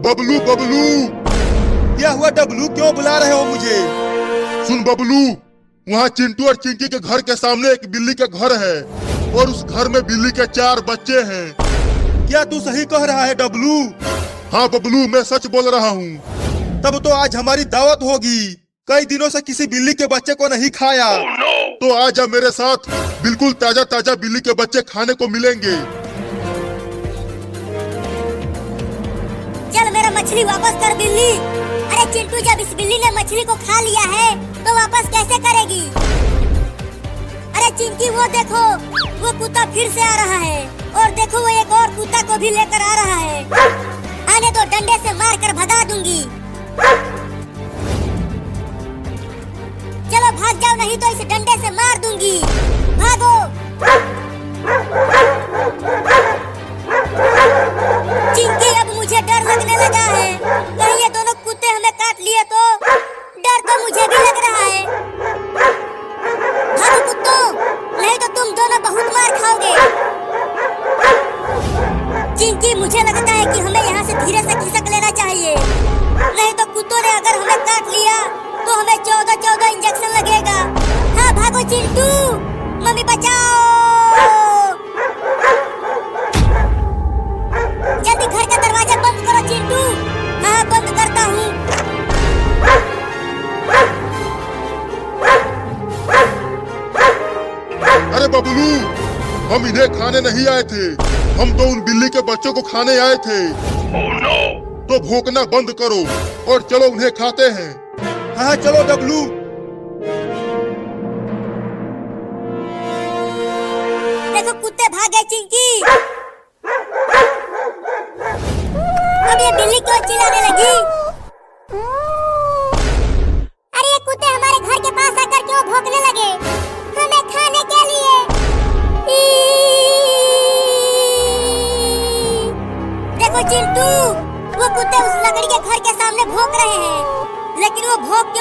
बबलू बबलू। क्या हुआ डब्लू, क्यों बुला रहे हो मुझे? सुन बबलू, वहाँ चिंटू और चिंकी के घर के सामने एक बिल्ली का घर है और उस घर में बिल्ली के 4 बच्चे हैं। क्या तू सही कह रहा है डब्लू? हाँ बबलू, मैं सच बोल रहा हूँ। तब तो आज हमारी दावत होगी। कई दिनों से किसी बिल्ली के बच्चे को नहीं खाया। तो आ जा मेरे साथ, बिल्कुल ताजा ताजा बिल्ली के बच्चे खाने को मिलेंगे। चल मेरा मछली वापस कर बिल्ली। अरे चिंटू, जब इस बिल्ली ने मछली को खा लिया है तो वापस कैसे करेगी? अरे चिंकी, वो देखो, वो कुत्ता फिर से आ रहा है। और देखो, वो एक और कुत्ता को भी लेकर आ रहा है। आने तो डंडे से मारकर भगा दूंगी। चलो भाग जाओ, नहीं तो इसे डंडे से मार दूंगी। भागो। चिंकी, अब मुझे डर लगने लगा है। कहीं ये दोनों कुत्ते हमें काट लिए तो? डर तो मुझे भी लग रहा है। भागो कुत्तों, नहीं तो तुम दोनों बहुत मार खाओगे। चिंकी, मुझे लगता है कि हमें यहाँ से धीरे से खिसक लेना चाहिए, नहीं तो कुत्तों ने अगर हमें काट लिया तो हमें 14 इंजेक्शन लगेगा। हाँ भागो चिंटू, मम्मी बचाओ। जल्दी घर का दरवाजा बंद करो चिंटू। हाँ बंद करता हूँ। अरे बबलू, हम इन्हें खाने नहीं आए थे, हम तो उन बिल्ली के बच्चों को खाने आए थे। तो भौंकना बंद करो और चलो उन्हें खाते हैं। हाँ चलो डब्लू। देखो कुत्ते भाग गए चिंकी। अब ये बिल्ली क्यों चिल्लाने लगी? अरे ये कुत्ते हमारे घर के पास आकर क्यों भौंकने लगे? हमें खाने के लिए। देखो चिंटू, वो कुत्ते उस लकड़ी के घर के सामने भौंक रहे हैं, लेकिन वो भौंक क्यों